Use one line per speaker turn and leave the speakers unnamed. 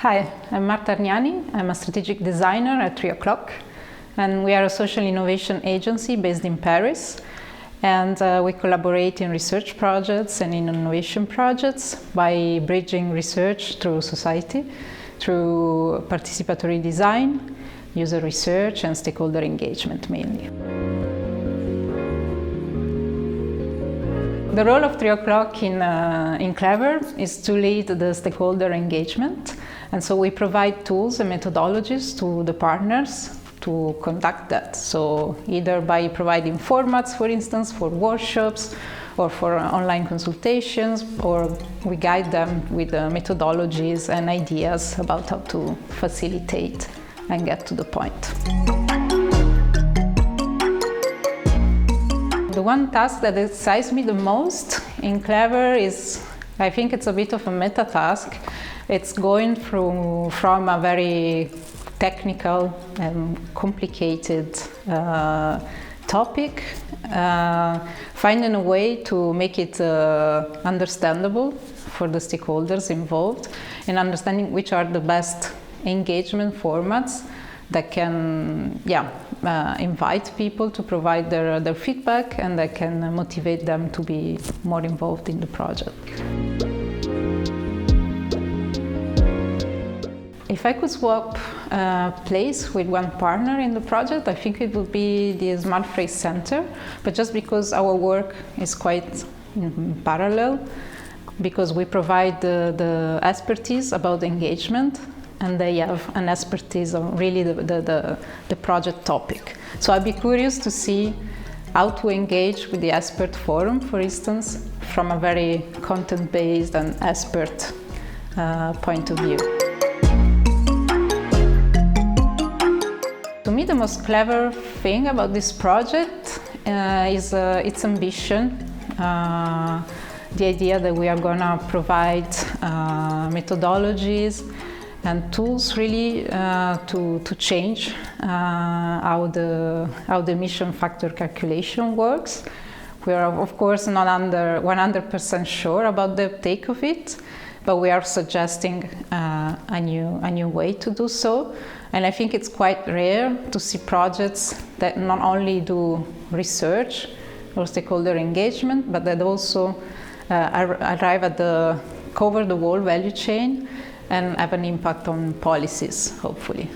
Hi, I'm Marta Arniani. I'm a strategic designer at 3 o'clock, and we are a social innovation agency based in Paris. And we collaborate in research projects and in innovation projects by bridging research through society, through participatory design, user research, and stakeholder engagement mainly. The role of 3 o'clock in Clever is to lead the stakeholder engagement. And so we provide tools and methodologies to the partners to conduct that. So either by providing formats, for instance, for workshops or for online consultations, or we guide them with methodologies and ideas about how to facilitate and get to the point. The one task that excites me the most in Clever is, I think it's a bit of a meta task. It's going from a very technical and complicated topic, finding a way to make it understandable for the stakeholders involved, and understanding which are the best engagement formats that can invite people to provide their feedback and that can motivate them to be more involved in the project. If I could swap place with one partner in the project, I think it would be the Smart Phrase Center, but just because our work is quite parallel, because we provide the expertise about engagement, and they have an expertise on really the project topic. So I'd be curious to see how to engage with the expert forum, for instance, from a very content-based and expert point of view. To me, the most clever thing about this project is its ambition. The idea that we are going to provide methodologies and tools really to change how the emission factor calculation works. We are, of course, not 100% sure about the uptake of it, but we are suggesting a new way to do so. And I think it's quite rare to see projects that not only do research or stakeholder engagement, but that also arrive at cover the whole value chain and have an impact on policies, hopefully.